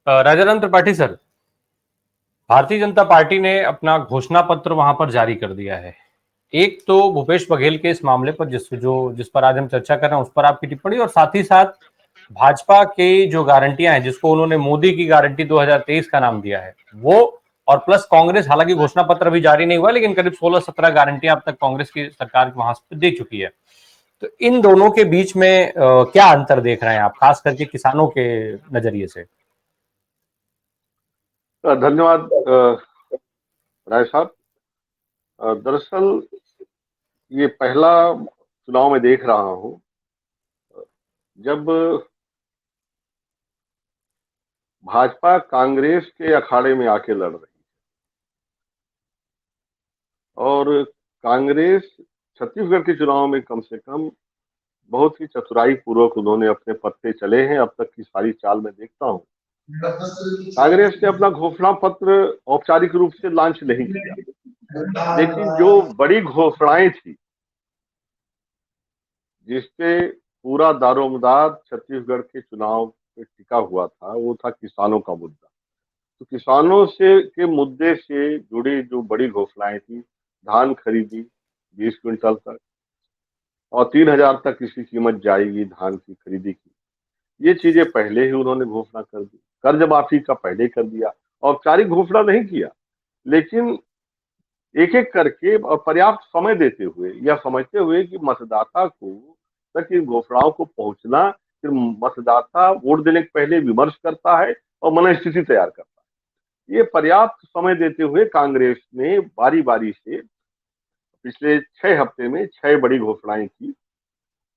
Rajaram Tripathi sir, Bharatiya Janata party ने अपना घोषणा पत्र वहां पर जारी कर दिया है। एक तो भूपेश बघेल के इस मामले पर जिस पर आज हम चर्चा कर रहे हैं उस पर आपकी टिप्पणी, और साथ ही साथ भाजपा की जो गारंटियां हैं जिसको उन्होंने मोदी की गारंटी 2023 का नाम दिया है वो, और प्लस कांग्रेस, हालांकि घोषणा पत्र अभी जारी नहीं हुआ लेकिन करीब 16-17 गारंटियां अब तक कांग्रेस की सरकार वहां पे दे चुकी है। तो इन दोनों के बीच में क्या अंतर देख रहे हैं आप, खास करके किसानों के नजरिए से? धन्यवाद राय साहब। दरअसल ये पहला चुनाव मैं देख रहा हूं जब भाजपा कांग्रेस के अखाड़े में आके लड़ रही है, और कांग्रेस छत्तीसगढ़ के चुनाव में कम से कम बहुत ही चतुराई पूर्वक उन्होंने अपने पत्ते चले हैं। अब तक की सारी चाल मैं देखता हूं। कांग्रेस ने अपना घोषणा पत्र औपचारिक रूप से लॉन्च नहीं किया, लेकिन जो बड़ी घोषणाएं थी जिसपे पूरा दारोमदार छत्तीसगढ़ के चुनाव पे टिका हुआ था, वो था किसानों का मुद्दा। तो किसानों से के मुद्दे से जुड़ी जो बड़ी घोषणाएं थी, धान खरीदी 20 क्विंटल तक और 3,000 तक इसकी कीमत जाएगी धान की खरीदी की, ये चीजें पहले ही उन्होंने घोषणा कर दी। कर्ज माफी का पहले कर दिया, औपचारिक घोषणा नहीं किया, लेकिन एक एक करके और पर्याप्त समय देते हुए, यह समझते हुए कि मतदाता को तक इन घोषणाओं को पहुंचना, फिर मतदाता वोट देने के पहले विमर्श करता है और मनस्थिति तैयार करता है। ये पर्याप्त समय देते हुए कांग्रेस ने बारी बारी से पिछले 6 हफ्ते में 6 बड़ी घोषणाएं की,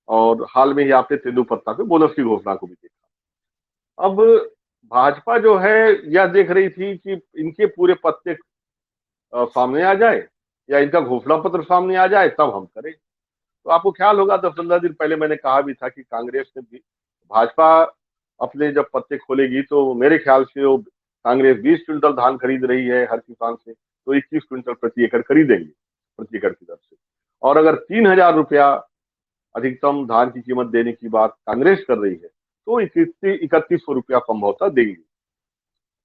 और हाल में ही आपने तेंदुपत्ता पे बोनस की घोषणा को भी देखा। अब भाजपा जो है यह देख रही थी कि इनके पूरे पत्ते सामने आ जाए या इनका घोषणा पत्र सामने आ जाए तब हम करें। तो आपको ख्याल होगा 10-15 दिन पहले मैंने कहा भी था कि कांग्रेस ने भी, भाजपा अपने जब पत्ते खोलेगी तो मेरे ख्याल से वो कांग्रेस 20 क्विंटल धान खरीद रही है हर किसान से, तो 21 क्विंटल प्रति एकड़ खरीदेंगे प्रति एकड़ की दर से। और अगर 3,000 रुपया अधिकतम धान की कीमत देने की बात कांग्रेस कर रही है तो 3100 रुपया संभवतः देंगे।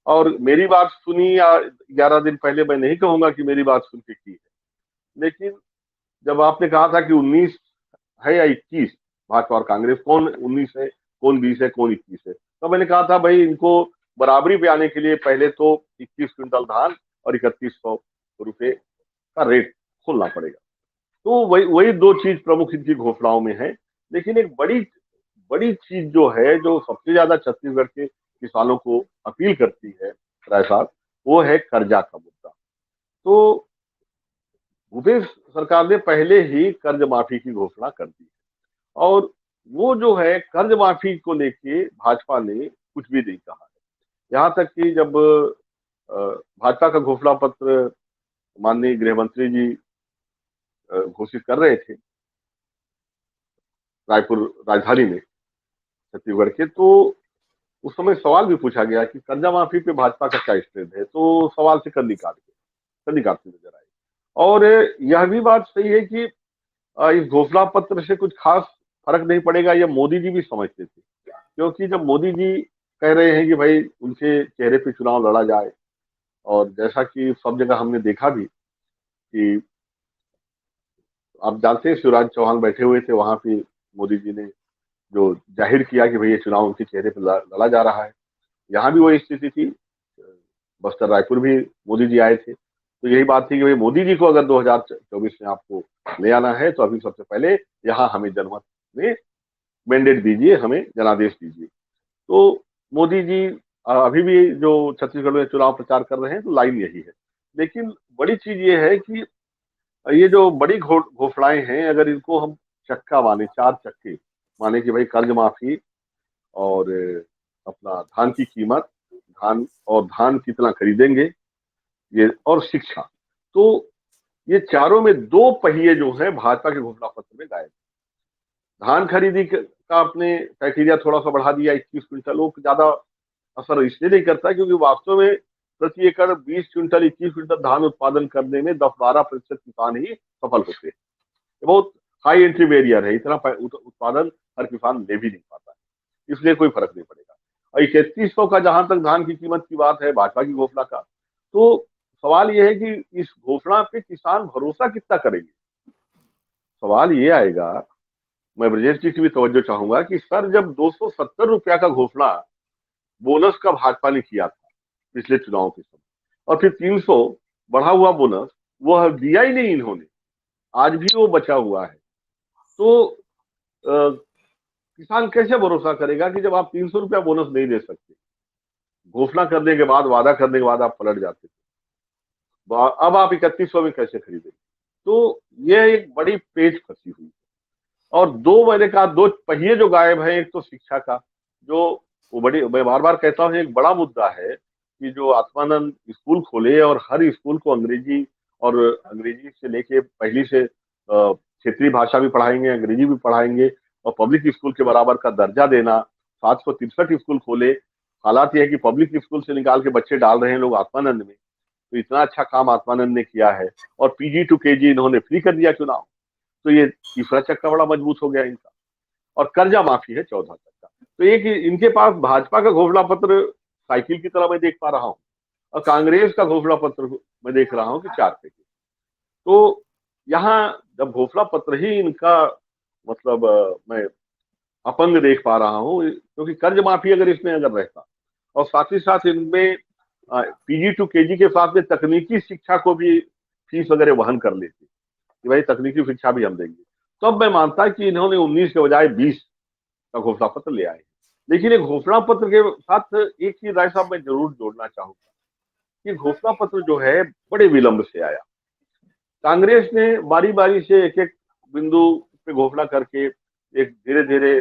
और मेरी बात सुनी या 11 दिन पहले, मैं नहीं कहूंगा कि मेरी बात सुन के की है, लेकिन जब आपने कहा था कि 19 है या 21, भाजपा और कांग्रेस कौन 19 है, कौन 20 है, कौन 21 है, तो मैंने कहा था भाई इनको बराबरी पे आने के लिए पहले तो 21 क्विंटल धान और 3100 रुपये का रेट खोलना पड़ेगा। तो वही वही दो चीज प्रमुख इनकी घोषणाओं में है। लेकिन एक बड़ी बड़ी चीज जो है, जो सबसे ज्यादा छत्तीसगढ़ के किसानों को अपील करती है राय साहब, वो है कर्जा का मुद्दा। तो भूपेश सरकार ने पहले ही कर्ज माफी की घोषणा कर दी, और वो जो है कर्ज माफी को लेके भाजपा ने कुछ भी नहीं कहा है। यहाँ तक कि जब भाजपा का घोषणा पत्र माननीय गृह मंत्री जी घोषित कर रहे थे रायपुर राजधानी में छत्तीसगढ़ के, तो उस समय सवाल भी पूछा गया कि कर्जा माफी पे भाजपा का क्या स्टैंड है, तो सवाल से कंधी काटते नजर आए। और यह भी बात सही है कि इस घोषणा पत्र से कुछ खास फर्क नहीं पड़ेगा, ये मोदी जी भी समझते थे। क्योंकि जब मोदी जी कह रहे हैं कि भाई उनके चेहरे पे चुनाव लड़ा जाए, और जैसा कि सब जगह हमने देखा भी कि आप जानते हैं शिवराज चौहान बैठे हुए थे वहां पे, मोदी जी ने जो जाहिर किया कि भाई ये चुनाव उनके चेहरे पे लड़ा जा रहा है। यहाँ भी वही स्थिति थी, बस्तर रायपुर भी मोदी जी आए थे, तो यही बात थी कि भाई मोदी जी को अगर 2024 में आपको ले आना है तो अभी सबसे पहले यहाँ हमें जनमत में मैंडेट दीजिए, हमें जनादेश दीजिए। तो मोदी जी अभी भी जो छत्तीसगढ़ में चुनाव प्रचार कर रहे हैं तो लाइन यही है। लेकिन बड़ी चीज ये है कि ये जो बड़ी घोषणाएं हैं, अगर इनको हम चक्का माने, 4 चक्के माने कि भाई कर्ज माफी और अपना धान की कीमत, धान और धान कितना खरीदेंगे, ये और शिक्षा, तो ये चारों में 2 पहिए जो है भाजपा के घोषणा पत्र में गायब। धान खरीदी का आपने क्राइटेरिया थोड़ा सा बढ़ा दिया 21 क्विंटल, वो ज्यादा असर इसलिए नहीं करता क्योंकि वास्तव में प्रति एकड़ 20 क्विंटल 21 क्विंटल धान उत्पादन करने में 10-12% किसान ही सफल होते हैं। ये बहुत हाई एंट्री बैरियर है, इतना उत्पादन हर किसान ले भी नहीं पाता है, इसलिए कोई फर्क नहीं पड़ेगा। और 3100 का जहां तक धान की कीमत की बात है भाजपा की घोषणा का, तो सवाल ये है कि इस घोषणा पे किसान भरोसा कितना करेंगे। सवाल ये आएगा, मैं ब्रजेश जी की भी तवज्जो चाहूंगा कि सर जब 270 रुपया का घोषणा बोनस का भाजपा ने किया था पिछले चुनाव के समय, और फिर 300 बढ़ा हुआ बोनस वह दिया ही नहीं इन्होंने, आज भी वो बचा हुआ है। तो किसान कैसे भरोसा करेगा कि जब आप 300 रुपया बोनस नहीं दे सकते, घोषणा करने के बाद, वादा करने के बाद आप पलट जाते, अब आप 3100 में कैसे खरीदेंगे। तो यह एक बड़ी पेच फंसी हुई है। और दो, मैंने कहा, दो पहिए जो गायब हैं, एक तो शिक्षा का, जो वो बड़ी, मैं बार बार कहता हूँ, एक बड़ा मुद्दा है कि जो आत्मानंद स्कूल खोले और हर स्कूल को अंग्रेजी, और अंग्रेजी से लेके पहली से क्षेत्रीय भाषा भी पढ़ाएंगे, अंग्रेजी भी पढ़ाएंगे, और पब्लिक स्कूल के बराबर का दर्जा देना, 763 स्कूल खोले। हालात यह है कि पब्लिक स्कूल से निकाल के बच्चे डाल रहे हैं लोग आत्मानंद में। तो इतना अच्छा काम आत्मानंद ने किया है, और पीजी टू केजी इन्होंने फ्री कर दिया चुनाव। तो ये तीसरा चक्का बड़ा मजबूत हो गया इनका। और कर्जा माफी है 14 तक का। तो एक इनके पास भाजपा का घोषणा पत्र साइकिल की तरह मैं देख पा रहा हूँ, और कांग्रेस का घोषणा पत्र मैं देख रहा हूँ कि 4 पैकेज। तो यहाँ जब घोषणा पत्र ही इनका, मतलब मैं अपंग देख पा रहा हूँ, क्योंकि कर्ज माफी अगर इसमें अगर रहता, और साथ ही साथ इनमें पीजी टू केजी के साथ में तकनीकी शिक्षा को भी फीस वगैरह वहन कर लेती कि भाई तकनीकी शिक्षा भी हम देंगे, तो अब मैं मानता कि इन्होंने 19 के बजाय 20 का घोषणा पत्र ले आए। लेकिन एक घोषणा पत्र के साथ एक चीज राय साहब मैं जरूर जोड़ना चाहूंगा कि घोषणा पत्र जो है बड़े विलंब से आया। कांग्रेस ने बारी बारी से एक एक बिंदु पे घोषणा करके एक धीरे धीरे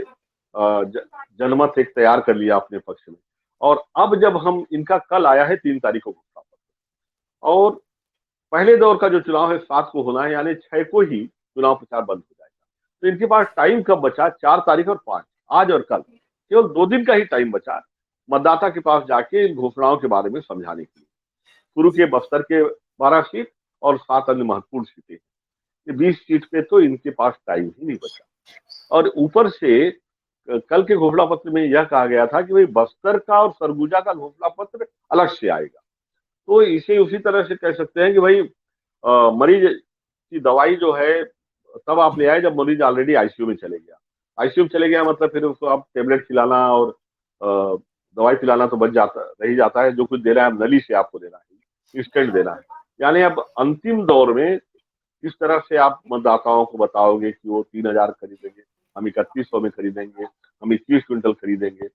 जनमत एक तैयार कर लिया अपने पक्ष में। और अब जब हम, इनका कल आया है 3 तारीख को घोषणा पत्र, और पहले दौर का जो चुनाव है 7 को होना है, यानी 6 को ही चुनाव प्रचार बंद हो जाएगा। तो इनके पास टाइम कब बचा? 4 तारीख और 5, आज और कल, केवल 2 दिन का ही टाइम बचा मतदाता के पास जाके इन घोषणाओं के बारे में समझाने के लिए। शुरू के बस्तर के 12 सीट और 7 अन्य महत्वपूर्ण सीटें, ये 20 सीट पे तो इनके पास टाइम ही नहीं बचा। और ऊपर से कल के घोषणा पत्र में यह कहा गया था कि भाई बस्तर का और सरगुजा का घोषणा पत्र अलग से आएगा। तो इसे उसी तरह से कह सकते हैं कि भाई मरीज की दवाई जो है तब आप ले आए जब मरीज ऑलरेडी आईसीयू में चले गया। आईसीयू में चले गया मतलब फिर उसको आप टेबलेट खिलाना और दवाई पिलाना तो बच जाता, रही जाता है। जो कुछ दे रहा है नली से आपको देना है, इंस्टेंट देना है। यानी अब अंतिम दौर में किस तरह से आप मतदाताओं को बताओगे कि वो 3000 खरीदेंगे, हम 3100 में खरीदेंगे, हम 21 क्विंटल खरीदेंगे।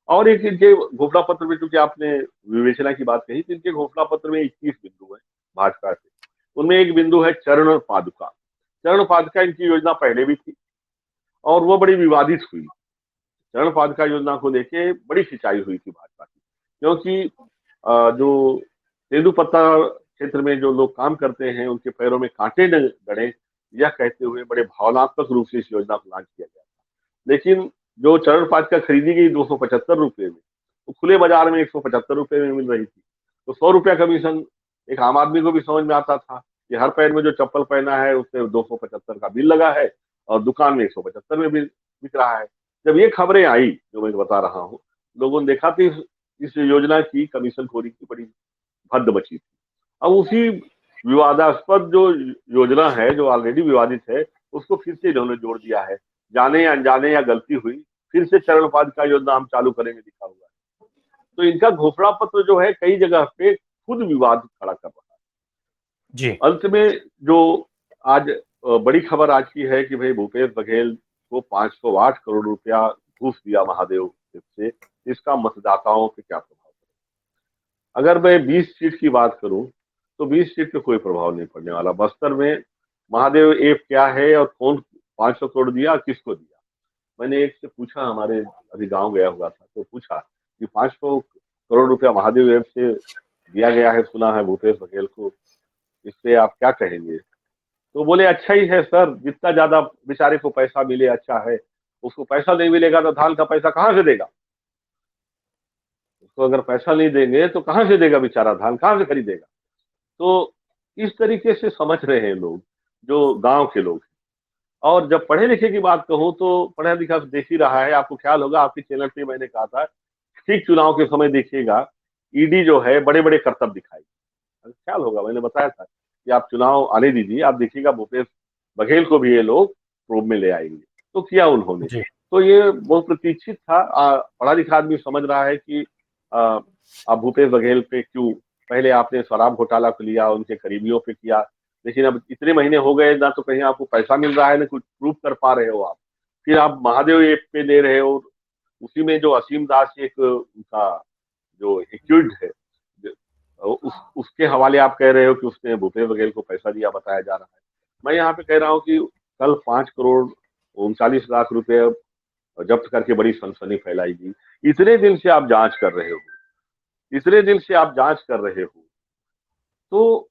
और एक इनके घोषणा पत्र में, चूंकि आपने विवेचना की बात कही, तो इनके घोषणा पत्र में 21 बिंदु है भाजपा से। उनमें एक बिंदु है चरण पादुका। चरण पादुका इनकी योजना पहले भी थी और वो बड़ी विवादित हुई। चरण पादुका योजना को लेके बड़ी खिंचाई हुई थी भाजपा की, क्योंकि जो तेंदुपत्ता क्षेत्र में जो लोग काम करते हैं उनके पैरों में कांटे न गड़े, यह कहते हुए बड़े भावनात्मक रूप से इस योजना को लॉन्च किया गया था। लेकिन जो चरण पादुका खरीदी गई 275 रुपए में, तो खुले बाजार में 175 रुपए में मिल रही थी। तो 100 रुपया कमीशन एक आम आदमी को भी समझ में आता था कि हर पैर में जो चप्पल पहना है उससे 275 का बिल लगा है और दुकान में 175 में बिक रहा है। जब ये खबरें आई जो मैं बता रहा हूँ, लोगों ने देखा कि इस योजना की कमीशनखोरी की बड़ी हद मची थी। अब उसी विवादास्पद जो योजना है, जो ऑलरेडी विवादित है, उसको फिर से इन्होंने जोड़ दिया है। जाने या अनजाने या गलती हुई, फिर से चरण पादुका योजना हम चालू करेंगे लिखा हुआ है। तो इनका घोषणा पत्र जो है कई जगह पे खुद विवाद खड़ा कर रहा है जी। अंत में जो आज बड़ी खबर आज की है कि भाई भूपेश बघेल को 508 करोड़ रुपया घूस दिया महादेव से, इसका मतदाताओं पे क्या प्रभाव पड़ेगा। अगर मैं 20 सीट की बात करूं तो 20 सीट पे कोई प्रभाव नहीं पड़ने वाला। बस्तर में महादेव ऐप क्या है और कौन 500 करोड़ दिया, किसको दिया। मैंने एक से पूछा, हमारे अभी गांव गया हुआ था, तो पूछा कि 500 करोड़ रुपया महादेव ऐप से दिया गया है, सुना है भूपेश बघेल को, इससे आप क्या कहेंगे। तो बोले अच्छा ही है सर, जितना ज्यादा बेचारे को पैसा मिले अच्छा है, उसको पैसा नहीं मिलेगा तो धान का पैसा कहाँ से देगा। उसको अगर पैसा नहीं देंगे तो कहाँ से देगा बेचारा, धान कहाँ से खरीदेगा। तो इस तरीके से समझ रहे हैं लोग, जो गांव के लोग। और जब पढ़े लिखे की बात कहूँ तो पढ़ा लिखा देख ही रहा है, आपको ख्याल होगा आपके चैनल पे मैंने कहा था ठीक चुनाव के समय देखिएगा ईडी जो है बड़े बड़े करतब दिखाएगी। ख्याल होगा, मैंने बताया था कि आप चुनाव आने दीजिए, आप देखिएगा भूपेश बघेल को भी ये लोग प्रोब में ले आएंगे। तो किया उन्होंने। जी तो ये बहुत प्रतीक्षित था। पढ़ा लिखा आदमी समझ रहा है कि अब भूपेश बघेल पे क्यों, पहले आपने शराब घोटाला को लिया, उनके करीबियों पे किया, लेकिन अब इतने महीने हो गए, ना तो कहीं आपको पैसा मिल रहा है, ना कुछ प्रूफ कर पा रहे हो आप। फिर आप महादेव ऐप पे दे रहे हो, उसी में जो असीम दास एक उनका जो एक्यूज्ड है, उसके हवाले आप कह रहे हो कि उसने भूपेश बघेल को पैसा दिया, बताया जा रहा है। मैं यहाँ पे कह रहा हूँ कि कल 5 करोड़ 39 लाख रुपए जब्त करके बड़ी सनसनी फैलाई गई। इतने दिन से आप जांच कर रहे हो, इतने दिन से आप जांच कर रहे हो, तो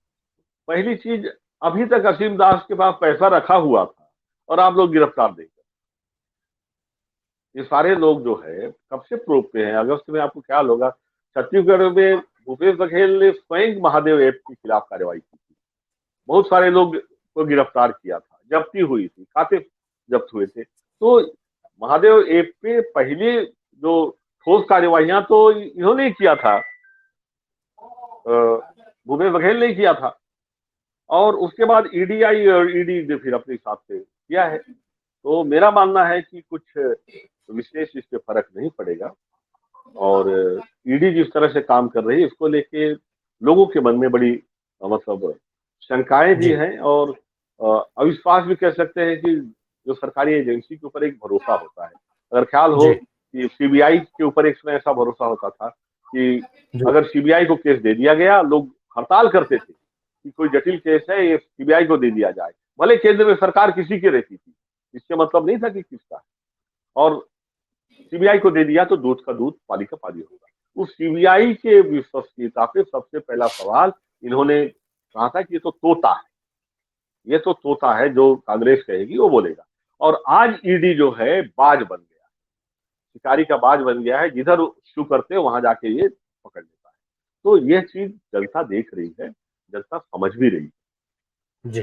पहली चीज, अभी तक असीम दास के पास पैसा रखा हुआ था और आप लोग गिरफ्तार नहीं कर। ये सारे लोग जो है कब से प्रूफ पे हैं। अगस्त में आपको ख्याल होगा छत्तीसगढ़ में भूपेश बघेल ने स्वयं महादेव ऐप के खिलाफ कार्रवाई की थी, बहुत सारे लोग को गिरफ्तार किया था, जब्ती हुई थी, खाते जब्त हुए थे। तो महादेव ऐप पे पहले जो ठोस कार्यवाहियां तो इन्होंने ही किया था, भूपेश बघेल ने किया था, और उसके बाद ईडी आई और ईडी ने फिर अपने हिसाब से किया है। तो मेरा मानना है कि कुछ विशेष इस पे फर्क नहीं पड़ेगा, और ईडी जिस तरह से काम कर रही है इसको लेके लोगों के मन में बड़ी मतलब शंकाएं भी जी हैं, और अविश्वास भी कह सकते हैं कि जो सरकारी एजेंसी के ऊपर एक भरोसा होता है। अगर ख्याल हो जी कि सीबीआई के ऊपर एक समय ऐसा भरोसा होता था कि जी अगर सीबीआई को केस दे दिया गया, लोग हड़ताल करते थे कि कोई जटिल केस है, ये सीबीआई को दे दिया जाए, भले केंद्र में सरकार किसी की रहती थी, इससे मतलब नहीं था कि किसका है। और सीबीआई को दे दिया तो दूध का दूध पानी का पानी होगा। उस सीबीआई के विश्वसनीयता पे सबसे पहला सवाल इन्होंने कहा था कि ये तो तोता है, ये तो तोता है, जो कांग्रेस कहेगी वो बोलेगा। और आज ईडी जो है बाज बन गया, शिकारी का बाज बन गया है, जिधर शू करते हैं वहां जाके ये पकड़ लेता है। तो यह चीज जनता देख रही है, जनता समझ भी रही है। जी